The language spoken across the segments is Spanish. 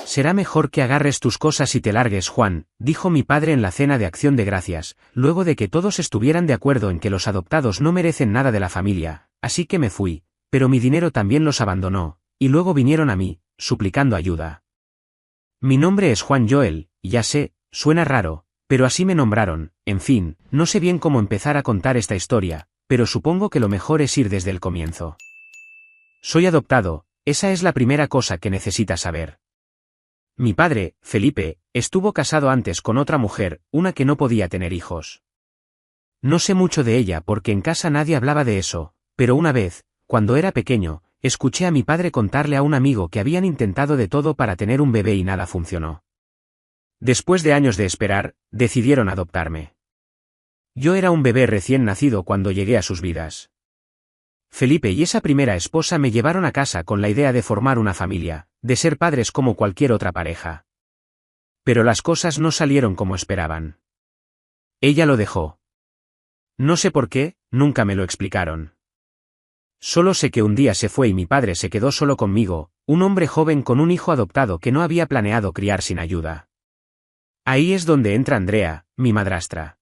Será mejor que agarres tus cosas y te largues, Juan, dijo mi padre en la cena de Acción de Gracias, luego de que todos estuvieran de acuerdo en que los adoptados no merecen nada de la familia, así que me fui, pero mi dinero también los abandonó, y luego vinieron a mí, suplicando ayuda. Mi nombre es Juan Joel, ya sé, suena raro, pero así me nombraron, en fin, no sé bien cómo empezar a contar esta historia, pero supongo que lo mejor es ir desde el comienzo. Soy adoptado, esa es la primera cosa que necesitas saber. Mi padre, Felipe, estuvo casado antes con otra mujer, una que no podía tener hijos. No sé mucho de ella porque en casa nadie hablaba de eso, pero una vez, cuando era pequeño, escuché a mi padre contarle a un amigo que habían intentado de todo para tener un bebé y nada funcionó. Después de años de esperar, decidieron adoptarme. Yo era un bebé recién nacido cuando llegué a sus vidas. Felipe y esa primera esposa me llevaron a casa con la idea de formar una familia, de ser padres como cualquier otra pareja. Pero las cosas no salieron como esperaban. Ella lo dejó. No sé por qué, nunca me lo explicaron. Solo sé que un día se fue y mi padre se quedó solo conmigo, un hombre joven con un hijo adoptado que no había planeado criar sin ayuda. Ahí es donde entra Andrea, mi madrastra.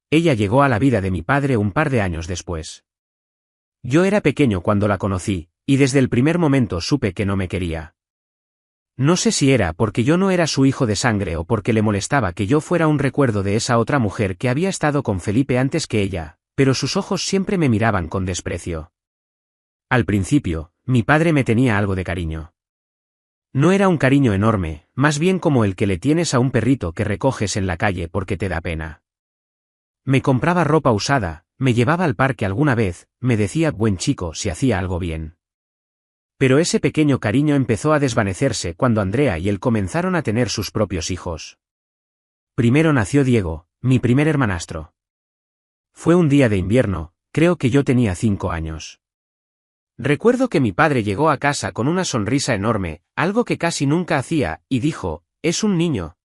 Ella llegó a la vida de mi padre un par de años después. Yo era pequeño cuando la conocí, y desde el primer momento supe que no me quería. No sé si era porque yo no era su hijo de sangre o porque le molestaba que yo fuera un recuerdo de esa otra mujer que había estado con Felipe antes que ella, pero sus ojos siempre me miraban con desprecio. Al principio, mi padre me tenía algo de cariño. No era un cariño enorme, más bien como el que le tienes a un perrito que recoges en la calle porque te da pena. Me compraba ropa usada, me llevaba al parque alguna vez, me decía buen chico si hacía algo bien. Pero ese pequeño cariño empezó a desvanecerse cuando Andrea y él comenzaron a tener sus propios hijos. Primero nació Diego, mi primer hermanastro. Fue un día de invierno, creo que yo tenía 5 años. Recuerdo que mi padre llegó a casa con una sonrisa enorme, algo que casi nunca hacía, y dijo, «Es un niño».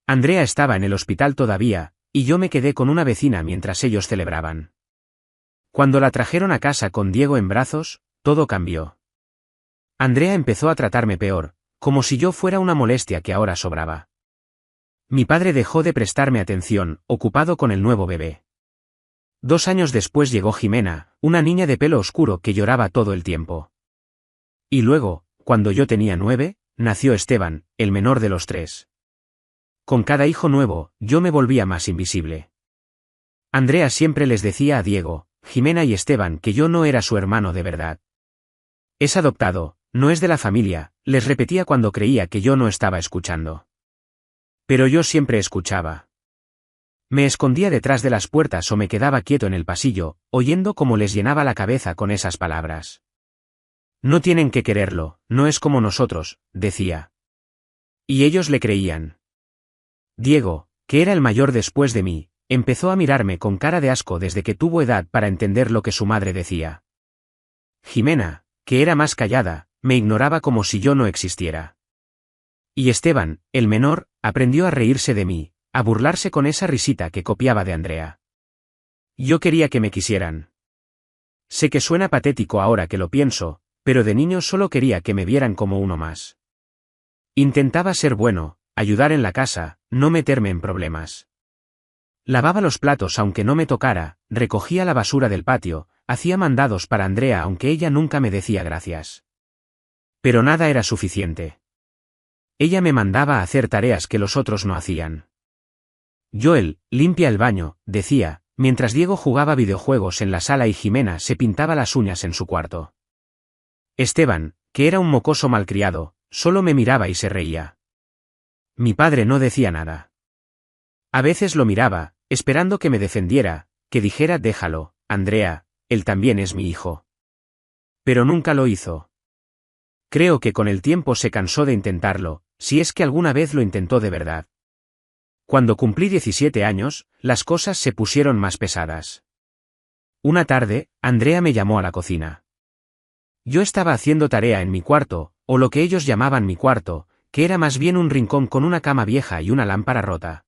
Andrea estaba en el hospital todavía, y yo me quedé con una vecina mientras ellos celebraban. Cuando la trajeron a casa con Diego en brazos, todo cambió. Andrea empezó a tratarme peor, como si yo fuera una molestia que ahora sobraba. Mi padre dejó de prestarme atención, ocupado con el nuevo bebé. 2 años después llegó Jimena, una niña de pelo oscuro que lloraba todo el tiempo. Y luego, cuando yo tenía 9, nació Esteban, el menor de los 3. Con cada hijo nuevo, yo me volvía más invisible. Andrea siempre les decía a Diego, Jimena y Esteban que yo no era su hermano de verdad. Es adoptado, no es de la familia, les repetía cuando creía que yo no estaba escuchando. Pero yo siempre escuchaba. Me escondía detrás de las puertas o me quedaba quieto en el pasillo, oyendo cómo les llenaba la cabeza con esas palabras. No tienen que quererlo, no es como nosotros, decía. Y ellos le creían. Diego, que era el mayor después de mí, empezó a mirarme con cara de asco desde que tuvo edad para entender lo que su madre decía. Jimena, que era más callada, me ignoraba como si yo no existiera. Y Esteban, el menor, aprendió a reírse de mí, a burlarse con esa risita que copiaba de Andrea. Yo quería que me quisieran. Sé que suena patético ahora que lo pienso, pero de niño solo quería que me vieran como uno más. Intentaba ser bueno, ayudar en la casa, no meterme en problemas. Lavaba los platos aunque no me tocara, recogía la basura del patio, hacía mandados para Andrea aunque ella nunca me decía gracias. Pero nada era suficiente. Ella me mandaba a hacer tareas que los otros no hacían. Joel, limpia el baño, decía, mientras Diego jugaba videojuegos en la sala y Jimena se pintaba las uñas en su cuarto. Esteban, que era un mocoso malcriado, solo me miraba y se reía. Mi padre no decía nada. A veces lo miraba, esperando que me defendiera, que dijera déjalo, Andrea, él también es mi hijo. Pero nunca lo hizo. Creo que con el tiempo se cansó de intentarlo, si es que alguna vez lo intentó de verdad. Cuando cumplí 17 años, las cosas se pusieron más pesadas. Una tarde, Andrea me llamó a la cocina. Yo estaba haciendo tarea en mi cuarto, o lo que ellos llamaban mi cuarto, que era más bien un rincón con una cama vieja y una lámpara rota.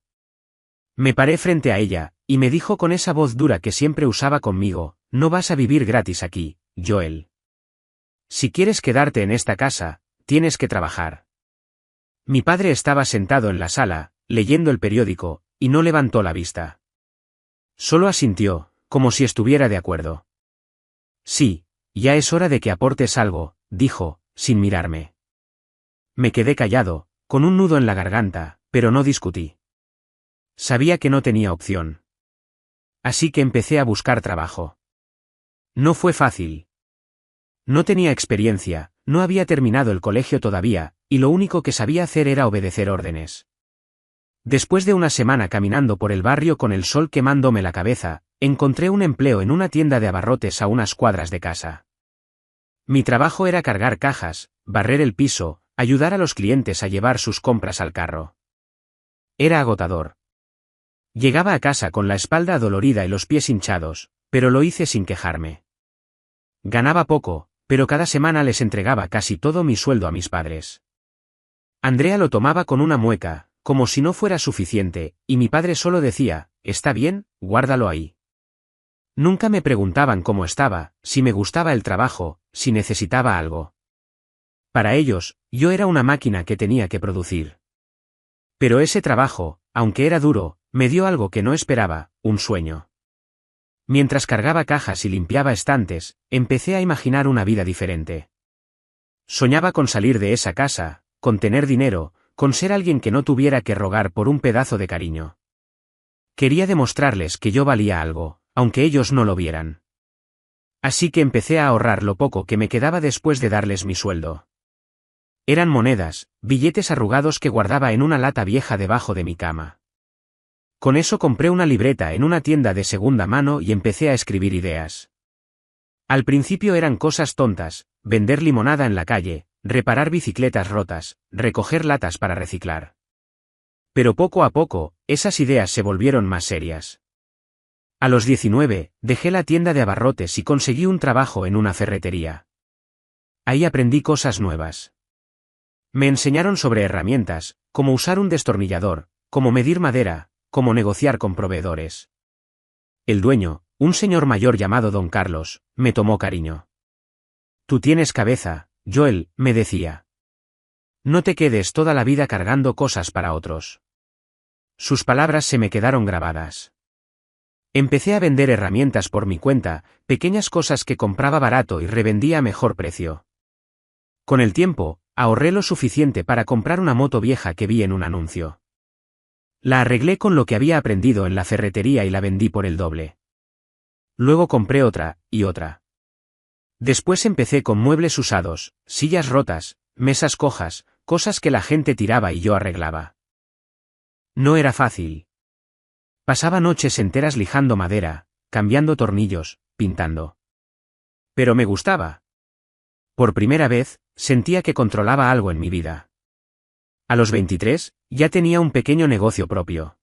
Me paré frente a ella, y me dijo con esa voz dura que siempre usaba conmigo, no vas a vivir gratis aquí, Joel. Si quieres quedarte en esta casa, tienes que trabajar. Mi padre estaba sentado en la sala, leyendo el periódico, y no levantó la vista. Solo asintió, como si estuviera de acuerdo. Sí, ya es hora de que aportes algo, dijo, sin mirarme. Me quedé callado, con un nudo en la garganta, pero no discutí. Sabía que no tenía opción. Así que empecé a buscar trabajo. No fue fácil. No tenía experiencia, no había terminado el colegio todavía, y lo único que sabía hacer era obedecer órdenes. Después de una semana caminando por el barrio con el sol quemándome la cabeza, encontré un empleo en una tienda de abarrotes a unas cuadras de casa. Mi trabajo era cargar cajas, barrer el piso, ayudar a los clientes a llevar sus compras al carro. Era agotador. Llegaba a casa con la espalda adolorida y los pies hinchados, pero lo hice sin quejarme. Ganaba poco, pero cada semana les entregaba casi todo mi sueldo a mis padres. Andrea lo tomaba con una mueca, como si no fuera suficiente, y mi padre solo decía, «Está bien, guárdalo ahí». Nunca me preguntaban cómo estaba, si me gustaba el trabajo, si necesitaba algo. Para ellos, yo era una máquina que tenía que producir. Pero ese trabajo, aunque era duro, me dio algo que no esperaba, un sueño. Mientras cargaba cajas y limpiaba estantes, empecé a imaginar una vida diferente. Soñaba con salir de esa casa, con tener dinero, con ser alguien que no tuviera que rogar por un pedazo de cariño. Quería demostrarles que yo valía algo, aunque ellos no lo vieran. Así que empecé a ahorrar lo poco que me quedaba después de darles mi sueldo. Eran monedas, billetes arrugados que guardaba en una lata vieja debajo de mi cama. Con eso compré una libreta en una tienda de segunda mano y empecé a escribir ideas. Al principio eran cosas tontas, vender limonada en la calle, reparar bicicletas rotas, recoger latas para reciclar. Pero poco a poco, esas ideas se volvieron más serias. A los 19, dejé la tienda de abarrotes y conseguí un trabajo en una ferretería. Ahí aprendí cosas nuevas. Me enseñaron sobre herramientas, cómo usar un destornillador, cómo medir madera, cómo negociar con proveedores. El dueño, un señor mayor llamado Don Carlos, me tomó cariño. «Tú tienes cabeza, Joel», me decía. «No te quedes toda la vida cargando cosas para otros». Sus palabras se me quedaron grabadas. Empecé a vender herramientas por mi cuenta, pequeñas cosas que compraba barato y revendía a mejor precio. Con el tiempo, ahorré lo suficiente para comprar una moto vieja que vi en un anuncio. La arreglé con lo que había aprendido en la ferretería y la vendí por el doble. Luego compré otra, y otra. Después empecé con muebles usados, sillas rotas, mesas cojas, cosas que la gente tiraba y yo arreglaba. No era fácil. Pasaba noches enteras lijando madera, cambiando tornillos, pintando. Pero me gustaba. Por primera vez, sentía que controlaba algo en mi vida. A los 23, ya tenía un pequeño negocio propio.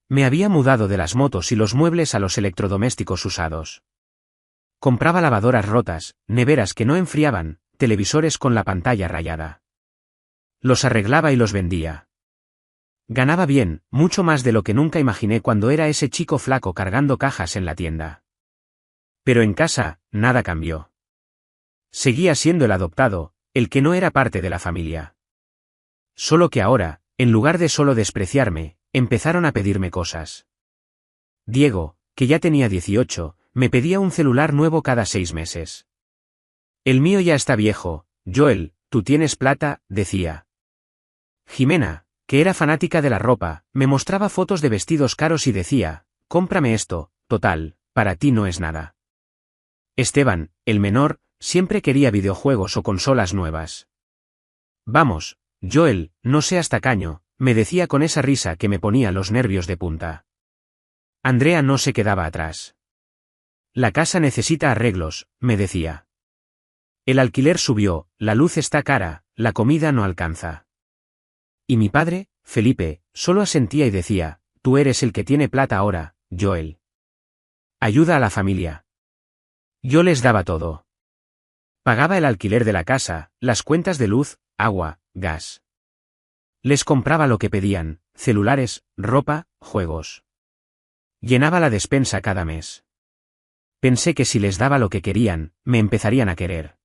Me había mudado de las motos y los muebles a los electrodomésticos usados. Compraba lavadoras rotas, neveras que no enfriaban, televisores con la pantalla rayada. Los arreglaba y los vendía. Ganaba bien, mucho más de lo que nunca imaginé cuando era ese chico flaco cargando cajas en la tienda. Pero en casa, nada cambió. Seguía siendo el adoptado, el que no era parte de la familia. Solo que ahora, en lugar de solo despreciarme, empezaron a pedirme cosas. Diego, que ya tenía 18, me pedía un celular nuevo cada 6 meses. «El mío ya está viejo, Joel, tú tienes plata», decía. Jimena, que era fanática de la ropa, me mostraba fotos de vestidos caros y decía, «Cómprame esto, total, para ti no es nada». Esteban, el menor, siempre quería videojuegos o consolas nuevas. «Vamos, Joel, no seas tacaño», me decía con esa risa que me ponía los nervios de punta. Andrea no se quedaba atrás. «La casa necesita arreglos», me decía. «El alquiler subió, la luz está cara, la comida no alcanza». Y mi padre, Felipe, solo asentía y decía, «Tú eres el que tiene plata ahora, Joel. Ayuda a la familia». Yo les daba todo. Pagaba el alquiler de la casa, las cuentas de luz, agua, gas. Les compraba lo que pedían, celulares, ropa, juegos. Llenaba la despensa cada mes. Pensé que si les daba lo que querían, me empezarían a querer.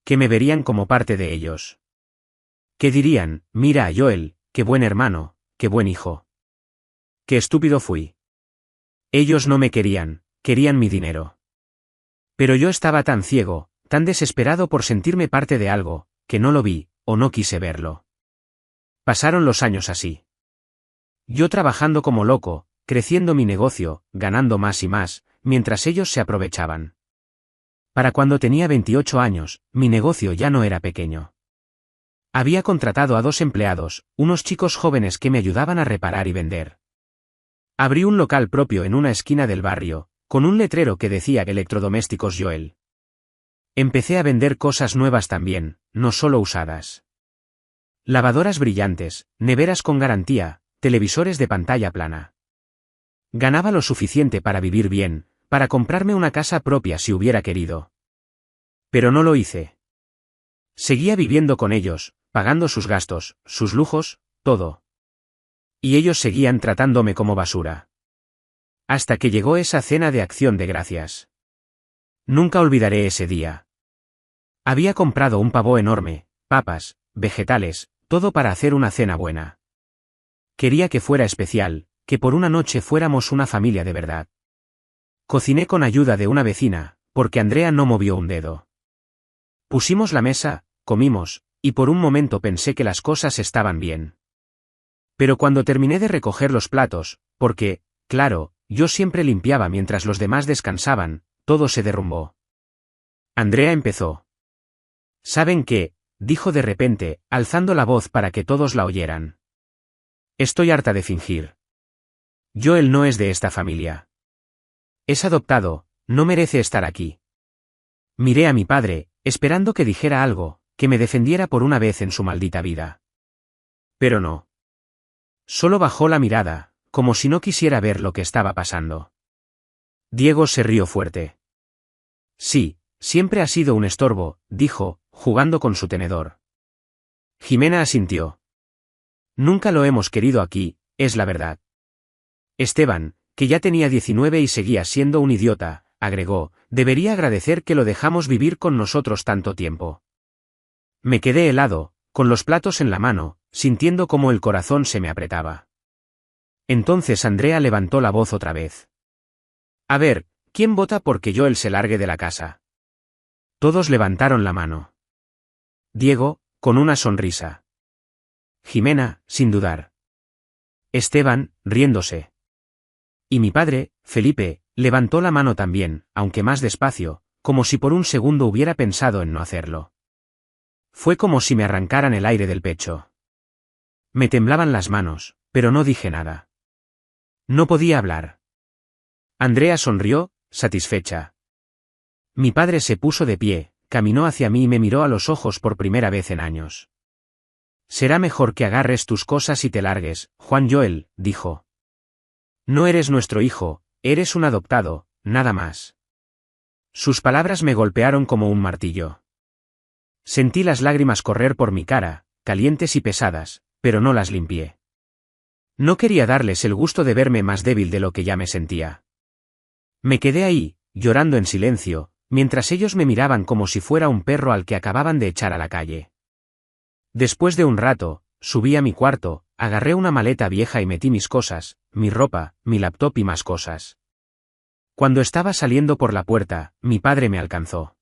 Que me verían como parte de ellos. ¿Qué dirían? Mira a Joel, qué buen hermano, qué buen hijo. Qué estúpido fui. Ellos no me querían, querían mi dinero. Pero yo estaba tan ciego, tan desesperado por sentirme parte de algo, que no lo vi, o no quise verlo. Pasaron los años así. Yo trabajando como loco, creciendo mi negocio, ganando más y más, mientras ellos se aprovechaban. Para cuando tenía 28 años, mi negocio ya no era pequeño. Había contratado a 2 empleados, unos chicos jóvenes que me ayudaban a reparar y vender. Abrí un local propio en una esquina del barrio, con un letrero que decía Electrodomésticos Joel. Empecé a vender cosas nuevas también, no solo usadas. Lavadoras brillantes, neveras con garantía, televisores de pantalla plana. Ganaba lo suficiente para vivir bien, para comprarme una casa propia si hubiera querido. Pero no lo hice. Seguía viviendo con ellos, pagando sus gastos, sus lujos, todo. Y ellos seguían tratándome como basura. Hasta que llegó esa cena de acción de gracias. Nunca olvidaré ese día. Había comprado un pavo enorme, papas, vegetales, todo para hacer una cena buena. Quería que fuera especial, que por una noche fuéramos una familia de verdad. Cociné con ayuda de una vecina, porque Andrea no movió un dedo. Pusimos la mesa, comimos, y por un momento pensé que las cosas estaban bien. Pero cuando terminé de recoger los platos, porque, claro, yo siempre limpiaba mientras los demás descansaban, todo se derrumbó. Andrea empezó. ¿Saben qué?, dijo de repente, alzando la voz para que todos la oyeran. Estoy harta de fingir. Joel no es de esta familia. Es adoptado, no merece estar aquí. Miré a mi padre, esperando que dijera algo, que me defendiera por una vez en su maldita vida. Pero no. Solo bajó la mirada, como si no quisiera ver lo que estaba pasando. Diego se rió fuerte. Sí, siempre ha sido un estorbo, dijo, jugando con su tenedor. Jimena asintió. Nunca lo hemos querido aquí, es la verdad. Esteban, que ya tenía 19 y seguía siendo un idiota, agregó, debería agradecer que lo dejamos vivir con nosotros tanto tiempo. Me quedé helado, con los platos en la mano, sintiendo cómo el corazón se me apretaba. Entonces Andrea levantó la voz otra vez. A ver, ¿quién vota porque Joel se largue de la casa? Todos levantaron la mano. Diego, con una sonrisa. Jimena, sin dudar. Esteban, riéndose. Y mi padre, Felipe, levantó la mano también, aunque más despacio, como si por un segundo hubiera pensado en no hacerlo. Fue como si me arrancaran el aire del pecho. Me temblaban las manos, pero no dije nada. No podía hablar. Andrea sonrió, satisfecha. Mi padre se puso de pie, caminó hacia mí y me miró a los ojos por primera vez en años. Será mejor que agarres tus cosas y te largues, Juan Joel, dijo. No eres nuestro hijo, eres un adoptado, nada más. Sus palabras me golpearon como un martillo. Sentí las lágrimas correr por mi cara, calientes y pesadas, pero no las limpié. No quería darles el gusto de verme más débil de lo que ya me sentía. Me quedé ahí, llorando en silencio, mientras ellos me miraban como si fuera un perro al que acababan de echar a la calle. Después de un rato, subí a mi cuarto, agarré una maleta vieja y metí mis cosas, mi ropa, mi laptop y más cosas. Cuando estaba saliendo por la puerta, mi padre me alcanzó.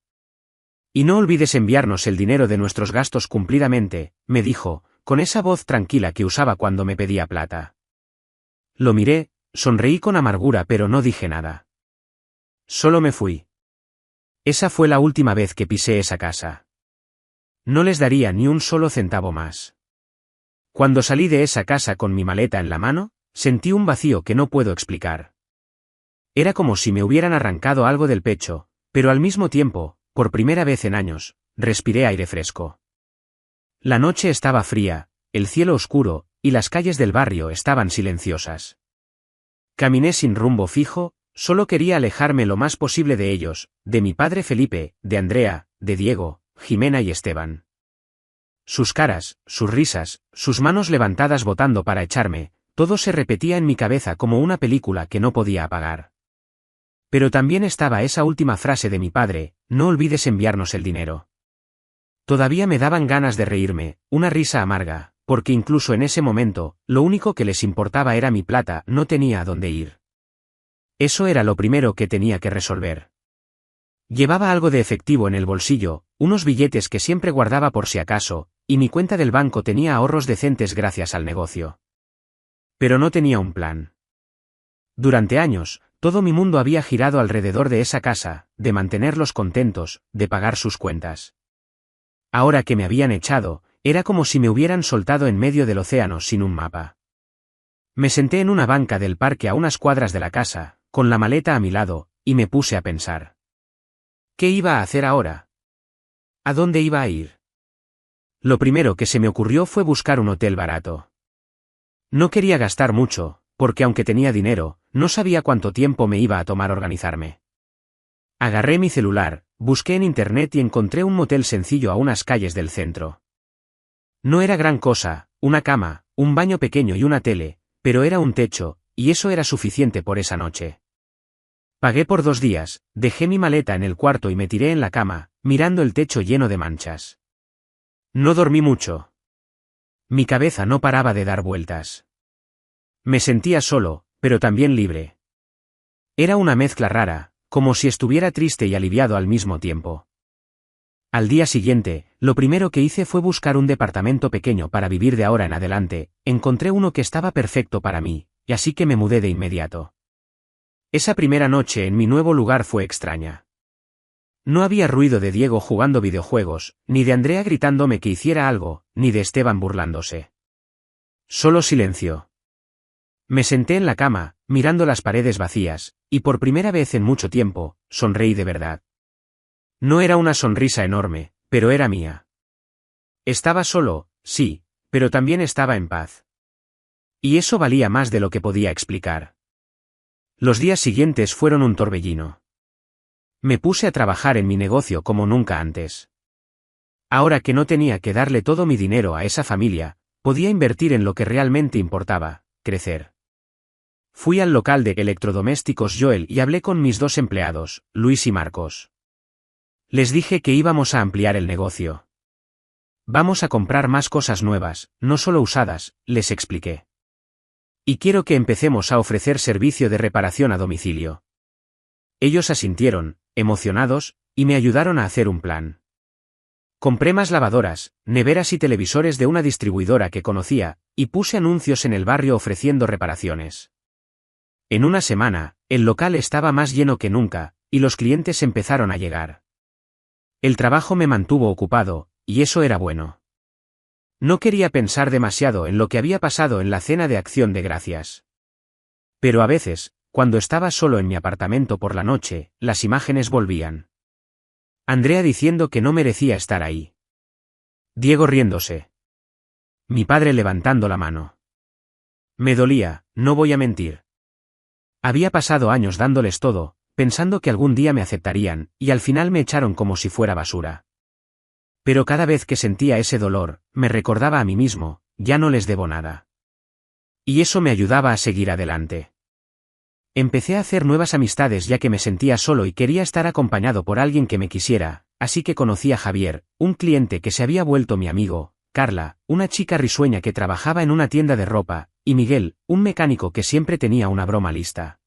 Y no olvides enviarnos el dinero de nuestros gastos cumplidamente, me dijo, con esa voz tranquila que usaba cuando me pedía plata. Lo miré, sonreí con amargura pero no dije nada. Solo me fui. Esa fue la última vez que pisé esa casa. No les daría ni un solo centavo más. Cuando salí de esa casa con mi maleta en la mano, sentí un vacío que no puedo explicar. Era como si me hubieran arrancado algo del pecho, pero al mismo tiempo, por primera vez en años, respiré aire fresco. La noche estaba fría, el cielo oscuro, y las calles del barrio estaban silenciosas. Caminé sin rumbo fijo, solo quería alejarme lo más posible de ellos, de mi padre Felipe, de Andrea, de Diego, Jimena y Esteban. Sus caras, sus risas, sus manos levantadas votando para echarme, todo se repetía en mi cabeza como una película que no podía apagar. Pero también estaba esa última frase de mi padre, no olvides enviarnos el dinero. Todavía me daban ganas de reírme, una risa amarga, porque incluso en ese momento, lo único que les importaba era mi plata, no tenía a dónde ir. Eso era lo primero que tenía que resolver. Llevaba algo de efectivo en el bolsillo, unos billetes que siempre guardaba por si acaso, y mi cuenta del banco tenía ahorros decentes gracias al negocio. Pero no tenía un plan. Durante años, todo mi mundo había girado alrededor de esa casa, de mantenerlos contentos, de pagar sus cuentas. Ahora que me habían echado, era como si me hubieran soltado en medio del océano sin un mapa. Me senté en una banca del parque a unas cuadras de la casa, con la maleta a mi lado, y me puse a pensar. ¿Qué iba a hacer ahora? ¿A dónde iba a ir? Lo primero que se me ocurrió fue buscar un hotel barato. No quería gastar mucho, porque aunque tenía dinero, no sabía cuánto tiempo me iba a tomar organizarme. Agarré mi celular, busqué en internet y encontré un motel sencillo a unas calles del centro. No era gran cosa, una cama, un baño pequeño y una tele, pero era un techo, y eso era suficiente por esa noche. Pagué por 2 días, dejé mi maleta en el cuarto y me tiré en la cama, mirando el techo lleno de manchas. No dormí mucho. Mi cabeza no paraba de dar vueltas. Me sentía solo, pero también libre. Era una mezcla rara, como si estuviera triste y aliviado al mismo tiempo. Al día siguiente, lo primero que hice fue buscar un departamento pequeño para vivir de ahora en adelante, encontré uno que estaba perfecto para mí, y así que me mudé de inmediato. Esa primera noche en mi nuevo lugar fue extraña. No había ruido de Diego jugando videojuegos, ni de Andrea gritándome que hiciera algo, ni de Esteban burlándose. Solo silencio. Me senté en la cama, mirando las paredes vacías, y por primera vez en mucho tiempo, sonreí de verdad. No era una sonrisa enorme, pero era mía. Estaba solo, sí, pero también estaba en paz. Y eso valía más de lo que podía explicar. Los días siguientes fueron un torbellino. Me puse a trabajar en mi negocio como nunca antes. Ahora que no tenía que darle todo mi dinero a esa familia, podía invertir en lo que realmente importaba, crecer. Fui al local de electrodomésticos Joel y hablé con mis 2 empleados, Luis y Marcos. Les dije que íbamos a ampliar el negocio. Vamos a comprar más cosas nuevas, no solo usadas, les expliqué. Y quiero que empecemos a ofrecer servicio de reparación a domicilio. Ellos asintieron, emocionados, y me ayudaron a hacer un plan. Compré más lavadoras, neveras y televisores de una distribuidora que conocía, y puse anuncios en el barrio ofreciendo reparaciones. En una semana, el local estaba más lleno que nunca, y los clientes empezaron a llegar. El trabajo me mantuvo ocupado, y eso era bueno. No quería pensar demasiado en lo que había pasado en la cena de Acción de Gracias. Pero a veces, cuando estaba solo en mi apartamento por la noche, las imágenes volvían. Andrea diciendo que no merecía estar ahí. Diego riéndose. Mi padre levantando la mano. Me dolía, no voy a mentir. Había pasado años dándoles todo, pensando que algún día me aceptarían, y al final me echaron como si fuera basura. Pero cada vez que sentía ese dolor, me recordaba a mí mismo, ya no les debo nada. Y eso me ayudaba a seguir adelante. Empecé a hacer nuevas amistades ya que me sentía solo y quería estar acompañado por alguien que me quisiera, así que conocí a Javier, un cliente que se había vuelto mi amigo, Carla, una chica risueña que trabajaba en una tienda de ropa, y Miguel, un mecánico que siempre tenía una broma lista.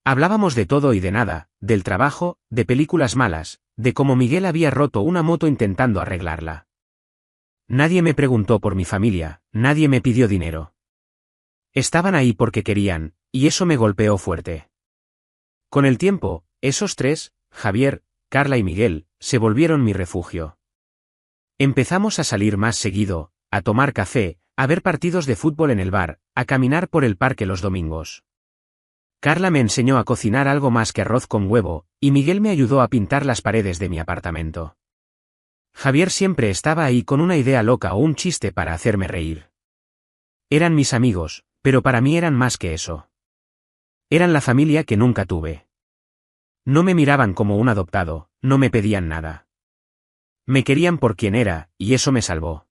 Hablábamos de todo y de nada, del trabajo, de películas malas, de cómo Miguel había roto una moto intentando arreglarla. Nadie me preguntó por mi familia, nadie me pidió dinero. Estaban ahí porque querían, y eso me golpeó fuerte. Con el tiempo, esos 3, Javier, Carla y Miguel, se volvieron mi refugio. Empezamos a salir más seguido, a tomar café, a ver partidos de fútbol en el bar, a caminar por el parque los domingos. Carla me enseñó a cocinar algo más que arroz con huevo, y Miguel me ayudó a pintar las paredes de mi apartamento. Javier siempre estaba ahí con una idea loca o un chiste para hacerme reír. Eran mis amigos, pero para mí eran más que eso. Eran la familia que nunca tuve. No me miraban como un adoptado, no me pedían nada. Me querían por quien era, y eso me salvó.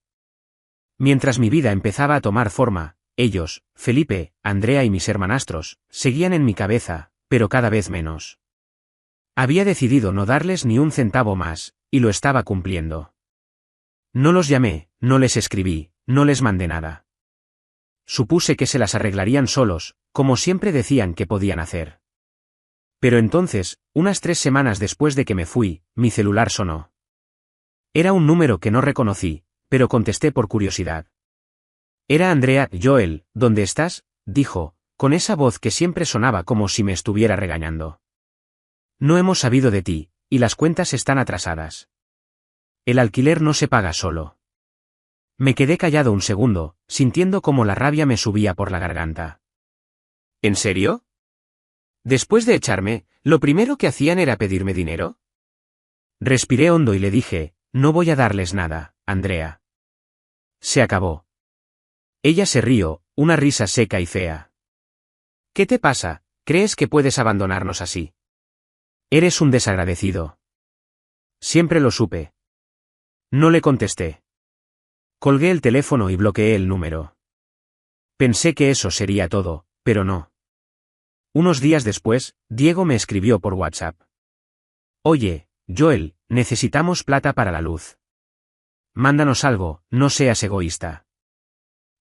Mientras mi vida empezaba a tomar forma, ellos, Felipe, Andrea y mis hermanastros, seguían en mi cabeza, pero cada vez menos. Había decidido no darles ni un centavo más, y lo estaba cumpliendo. No los llamé, no les escribí, no les mandé nada. Supuse que se las arreglarían solos, como siempre decían que podían hacer. Pero entonces, unas 3 semanas después de que me fui, mi celular sonó. Era un número que no reconocí, pero contesté por curiosidad. Era Andrea. Joel, ¿dónde estás?, dijo, con esa voz que siempre sonaba como si me estuviera regañando. No hemos sabido de ti, y las cuentas están atrasadas. El alquiler no se paga solo. Me quedé callado un segundo, sintiendo como la rabia me subía por la garganta. ¿En serio? Después de echarme, ¿lo primero que hacían era pedirme dinero? Respiré hondo y le dije, no voy a darles nada, Andrea. Se acabó. Ella se rió, una risa seca y fea. ¿Qué te pasa? ¿Crees que puedes abandonarnos así? Eres un desagradecido. Siempre lo supe. No le contesté. Colgué el teléfono y bloqueé el número. Pensé que eso sería todo, pero no. Unos días después, Diego me escribió por WhatsApp. Oye, Joel, necesitamos plata para la luz. Mándanos algo, no seas egoísta.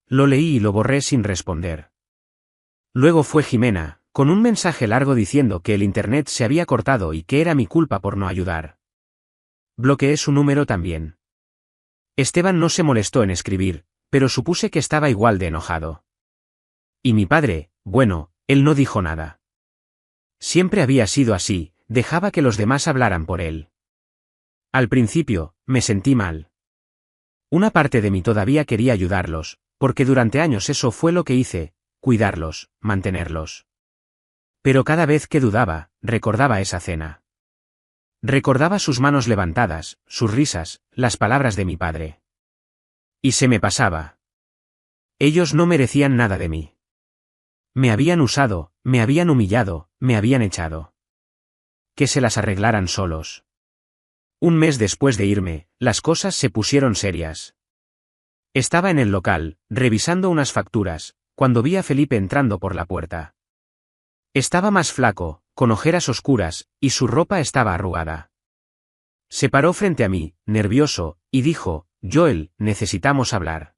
Lo leí y lo borré sin responder. Luego fue Jimena, con un mensaje largo diciendo que el internet se había cortado y que era mi culpa por no ayudar. Bloqueé su número también. Esteban no se molestó en escribir, pero supuse que estaba igual de enojado. Y mi padre, bueno, él no dijo nada. Siempre había sido así, dejaba que los demás hablaran por él. Al principio, me sentí mal. Una parte de mí todavía quería ayudarlos, porque durante años eso fue lo que hice, cuidarlos, mantenerlos. Pero cada vez que dudaba, recordaba esa cena. Recordaba sus manos levantadas, sus risas, las palabras de mi padre. Y se me pasaba. Ellos no merecían nada de mí. Me habían usado, me habían humillado, me habían echado. Que se las arreglaran solos. Un mes después de irme, las cosas se pusieron serias. Estaba en el local, revisando unas facturas, cuando vi a Felipe entrando por la puerta. Estaba más flaco, con ojeras oscuras, y su ropa estaba arrugada. Se paró frente a mí, nervioso, y dijo, Joel, necesitamos hablar.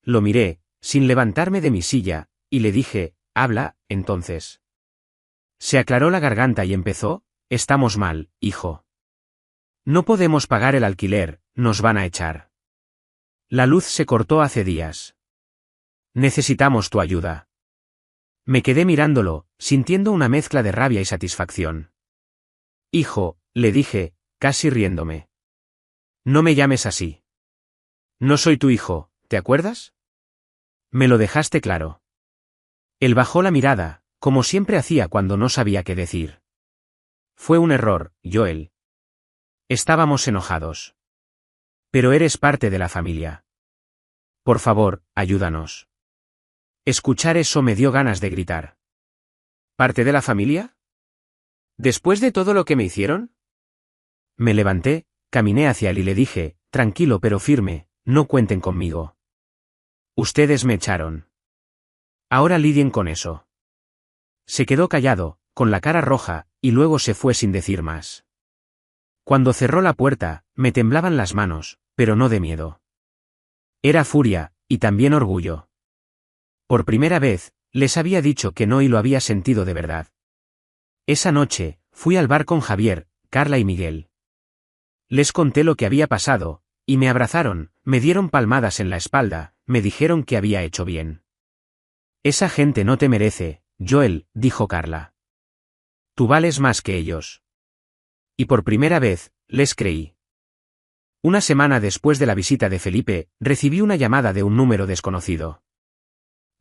Lo miré, sin levantarme de mi silla, y le dije, habla, entonces. Se aclaró la garganta y empezó, estamos mal, hijo. No podemos pagar el alquiler, nos van a echar. La luz se cortó hace días. Necesitamos tu ayuda. Me quedé mirándolo, sintiendo una mezcla de rabia y satisfacción. Hijo, le dije, casi riéndome. No me llames así. No soy tu hijo, ¿te acuerdas? Me lo dejaste claro. Él bajó la mirada, como siempre hacía cuando no sabía qué decir. Fue un error, Joel. Estábamos enojados. Pero eres parte de la familia. Por favor, ayúdanos. Escuchar eso me dio ganas de gritar. ¿Parte de la familia? ¿Después de todo lo que me hicieron? Me levanté, caminé hacia él y le dije, tranquilo pero firme, no cuenten conmigo. Ustedes me echaron. Ahora lidien con eso. Se quedó callado, con la cara roja, y luego se fue sin decir más. Cuando cerró la puerta, me temblaban las manos, pero no de miedo. Era furia, y también orgullo. Por primera vez, les había dicho que no y lo había sentido de verdad. Esa noche, fui al bar con Javier, Carla y Miguel. Les conté lo que había pasado, y me abrazaron, me dieron palmadas en la espalda, me dijeron que había hecho bien. Esa gente no te merece, Joel, dijo Carla. Tú vales más que ellos. Y por primera vez, les creí. Una semana después de la visita de Felipe, recibí una llamada de un número desconocido.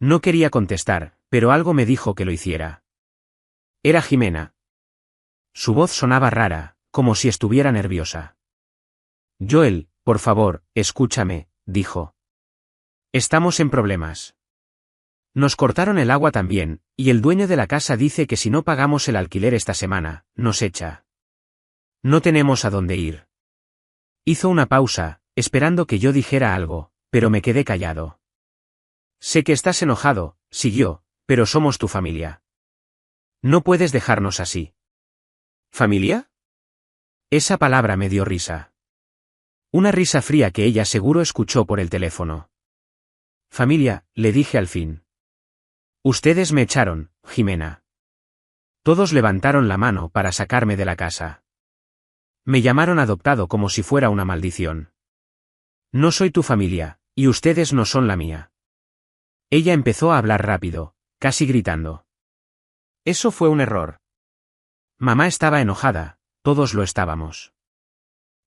No quería contestar, pero algo me dijo que lo hiciera. Era Jimena. Su voz sonaba rara, como si estuviera nerviosa. Joel, por favor, escúchame, dijo. Estamos en problemas. Nos cortaron el agua también, y el dueño de la casa dice que si no pagamos el alquiler esta semana, nos echa. No tenemos a dónde ir. Hizo una pausa, esperando que yo dijera algo, pero me quedé callado. Sé que estás enojado, siguió, pero somos tu familia. No puedes dejarnos así. ¿Familia? Esa palabra me dio risa. Una risa fría que ella seguro escuchó por el teléfono. Familia, le dije al fin. Ustedes me echaron, Jimena. Todos levantaron la mano para sacarme de la casa. Me llamaron adoptado como si fuera una maldición. No soy tu familia, y ustedes no son la mía. Ella empezó a hablar rápido, casi gritando. Eso fue un error. Mamá estaba enojada, todos lo estábamos.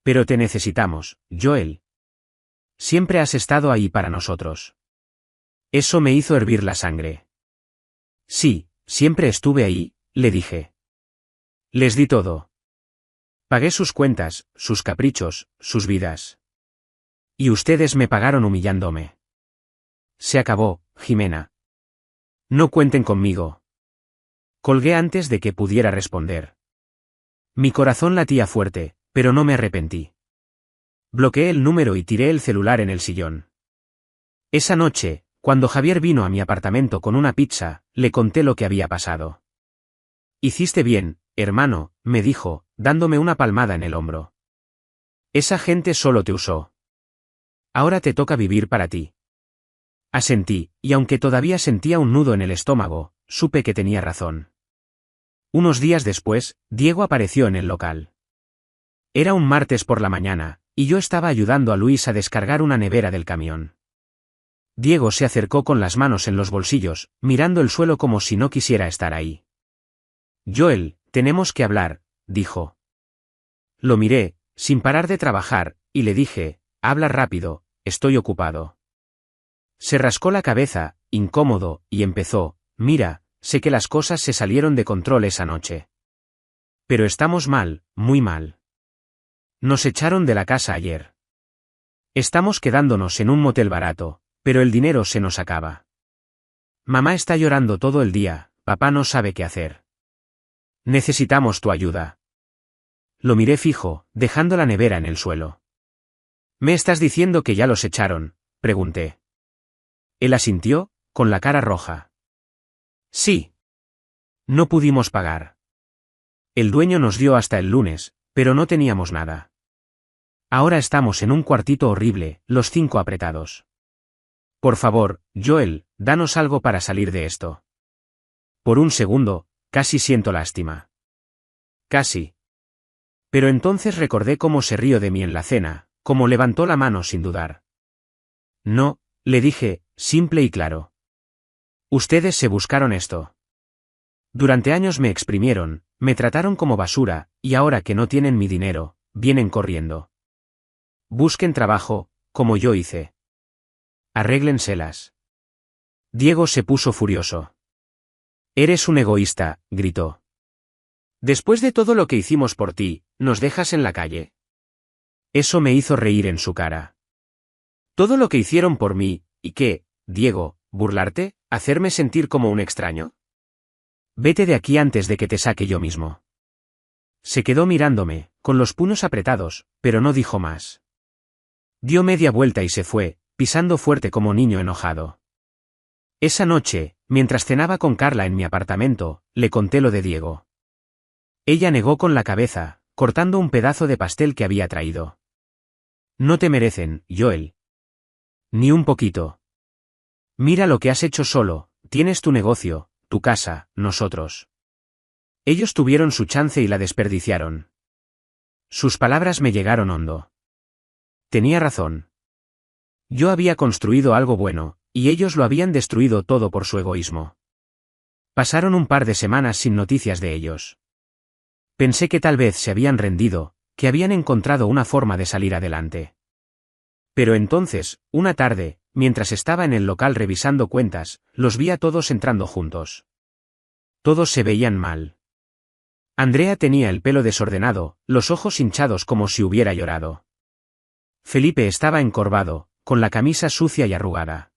Pero te necesitamos, Joel. Siempre has estado ahí para nosotros. Eso me hizo hervir la sangre. Sí, siempre estuve ahí, le dije. Les di todo. Pagué sus cuentas, sus caprichos, sus vidas. Y ustedes me pagaron humillándome. Se acabó, Jimena. No cuenten conmigo. Colgué antes de que pudiera responder. Mi corazón latía fuerte, pero no me arrepentí. Bloqueé el número y tiré el celular en el sillón. Esa noche, cuando Javier vino a mi apartamento con una pizza, le conté lo que había pasado. Hiciste bien, hermano, me dijo, dándome una palmada en el hombro. Esa gente solo te usó. Ahora te toca vivir para ti. Asentí, y aunque todavía sentía un nudo en el estómago, supe que tenía razón. Unos días después, Diego apareció en el local. Era un martes por la mañana, y yo estaba ayudando a Luis a descargar una nevera del camión. Diego se acercó con las manos en los bolsillos, mirando el suelo como si no quisiera estar ahí. Joel, tenemos que hablar, dijo. Lo miré, sin parar de trabajar, y le dije, habla rápido, estoy ocupado. Se rascó la cabeza, incómodo, y empezó, mira, sé que las cosas se salieron de control esa noche. Pero estamos mal, muy mal. Nos echaron de la casa ayer. Estamos quedándonos en un motel barato, pero el dinero se nos acaba. Mamá está llorando todo el día, papá no sabe qué hacer. Necesitamos tu ayuda. Lo miré fijo, dejando la nevera en el suelo. ¿Me estás diciendo que ya los echaron?, pregunté. Él asintió, con la cara roja. Sí. No pudimos pagar. El dueño nos dio hasta el lunes, pero no teníamos nada. Ahora estamos en un cuartito horrible, los 5 apretados. Por favor, Joel, danos algo para salir de esto. Por un segundo, casi siento lástima. Casi. Pero entonces recordé cómo se rió de mí en la cena, cómo levantó la mano sin dudar. No, le dije, simple y claro. Ustedes se buscaron esto. Durante años me exprimieron, me trataron como basura, y ahora que no tienen mi dinero, vienen corriendo. Busquen trabajo, como yo hice. Arréglenselas. Diego se puso furioso. Eres un egoísta, gritó. Después de todo lo que hicimos por ti, ¿nos dejas en la calle? Eso me hizo reír en su cara. Todo lo que hicieron por mí, ¿y qué, Diego, burlarte, hacerme sentir como un extraño? Vete de aquí antes de que te saque yo mismo. Se quedó mirándome, con los puños apretados, pero no dijo más. Dio media vuelta y se fue, pisando fuerte como niño enojado. Esa noche, mientras cenaba con Carla en mi apartamento, le conté lo de Diego. Ella negó con la cabeza, cortando un pedazo de pastel que había traído. No te merecen, Joel. Ni un poquito. Mira lo que has hecho solo, tienes tu negocio, tu casa, nosotros. Ellos tuvieron su chance y la desperdiciaron. Sus palabras me llegaron hondo. Tenía razón. Yo había construido algo bueno, y ellos lo habían destruido todo por su egoísmo. Pasaron un par de semanas sin noticias de ellos. Pensé que tal vez se habían rendido, que habían encontrado una forma de salir adelante. Pero entonces, una tarde, mientras estaba en el local revisando cuentas, los vi a todos entrando juntos. Todos se veían mal. Andrea tenía el pelo desordenado, los ojos hinchados como si hubiera llorado. Felipe estaba encorvado, con la camisa sucia y arrugada.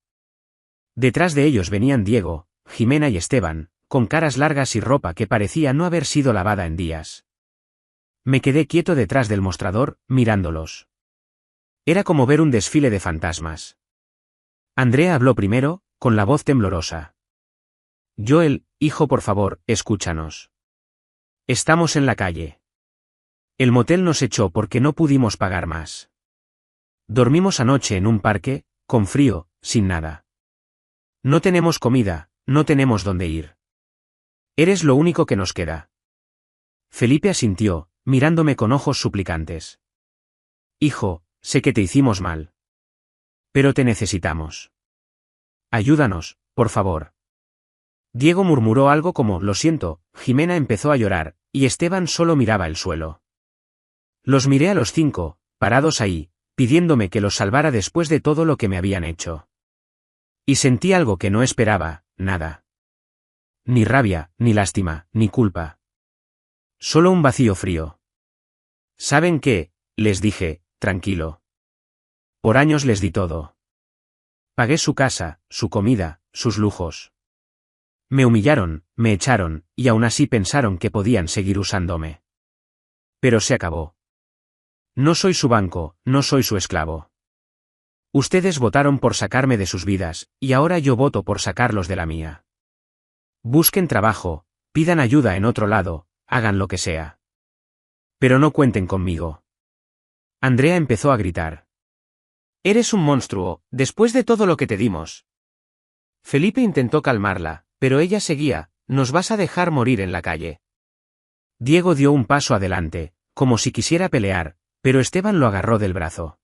Detrás de ellos venían Diego, Jimena y Esteban, con caras largas y ropa que parecía no haber sido lavada en días. Me quedé quieto detrás del mostrador, mirándolos. Era como ver un desfile de fantasmas. Andrea habló primero, con la voz temblorosa. Joel, hijo, por favor, escúchanos. Estamos en la calle. El motel nos echó porque no pudimos pagar más. Dormimos anoche en un parque, con frío, sin nada. No tenemos comida, no tenemos dónde ir. Eres lo único que nos queda. Felipe asintió, mirándome con ojos suplicantes. Hijo, sé que te hicimos mal. Pero te necesitamos. Ayúdanos, por favor. Diego murmuró algo como, lo siento, Jimena empezó a llorar, y Esteban solo miraba el suelo. Los miré a los 5, parados ahí, pidiéndome que los salvara después de todo lo que me habían hecho. Y sentí algo que no esperaba, nada. Ni rabia, ni lástima, ni culpa. Solo un vacío frío. ¿Saben qué? Les dije, tranquilo. Por años les di todo. Pagué su casa, su comida, sus lujos. Me humillaron, me echaron, y aún así pensaron que podían seguir usándome. Pero se acabó. No soy su banco, no soy su esclavo. Ustedes votaron por sacarme de sus vidas, y ahora yo voto por sacarlos de la mía. Busquen trabajo, pidan ayuda en otro lado, hagan lo que sea. Pero no cuenten conmigo. Andrea empezó a gritar. Eres un monstruo, después de todo lo que te dimos. Felipe intentó calmarla, pero ella seguía, nos vas a dejar morir en la calle. Diego dio un paso adelante, como si quisiera pelear, pero Esteban lo agarró del brazo.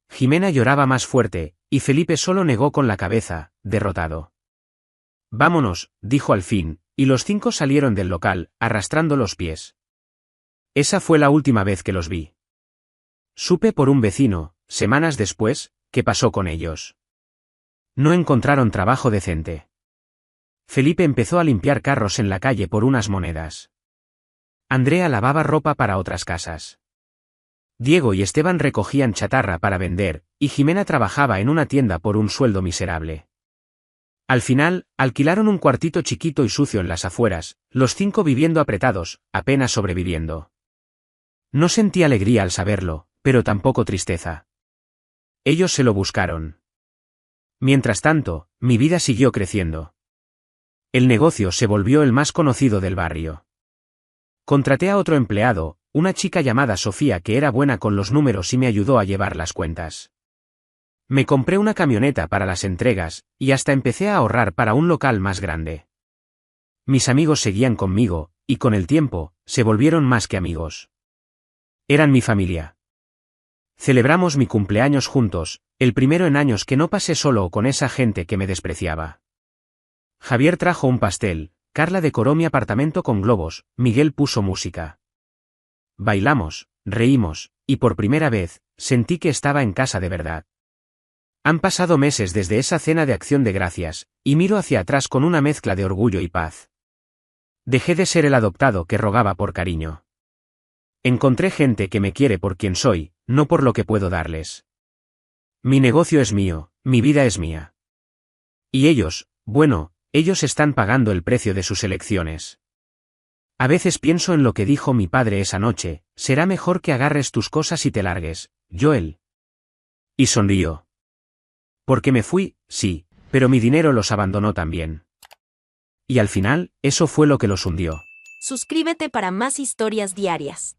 Jimena lloraba más fuerte, y Felipe solo negó con la cabeza, derrotado. Vámonos, dijo al fin, y los 5 salieron del local, arrastrando los pies. Esa fue la última vez que los vi. Supe por un vecino, semanas después, qué pasó con ellos. No encontraron trabajo decente. Felipe empezó a limpiar carros en la calle por unas monedas. Andrea lavaba ropa para otras casas. Diego y Esteban recogían chatarra para vender, y Jimena trabajaba en una tienda por un sueldo miserable. Al final, alquilaron un cuartito chiquito y sucio en las afueras, los 5 viviendo apretados, apenas sobreviviendo. No sentí alegría al saberlo, pero tampoco tristeza. Ellos se lo buscaron. Mientras tanto, mi vida siguió creciendo. El negocio se volvió el más conocido del barrio. Contraté a otro empleado, una chica llamada Sofía que era buena con los números y me ayudó a llevar las cuentas. Me compré una camioneta para las entregas, y hasta empecé a ahorrar para un local más grande. Mis amigos seguían conmigo, y con el tiempo, se volvieron más que amigos. Eran mi familia. Celebramos mi cumpleaños juntos, el primero en años que no pasé solo con esa gente que me despreciaba. Javier trajo un pastel, Carla decoró mi apartamento con globos, Miguel puso música. Bailamos, reímos, y por primera vez, sentí que estaba en casa de verdad. Han pasado meses desde esa cena de acción de gracias, y miro hacia atrás con una mezcla de orgullo y paz. Dejé de ser el adoptado que rogaba por cariño. Encontré gente que me quiere por quien soy, no por lo que puedo darles. Mi negocio es mío, mi vida es mía. Y ellos, bueno, ellos están pagando el precio de sus elecciones. A veces pienso en lo que dijo mi padre esa noche, será mejor que agarres tus cosas y te largues, Joel. Y sonrió. Porque me fui, sí, pero mi dinero los abandonó también. Y al final, eso fue lo que los hundió. Suscríbete para más historias diarias.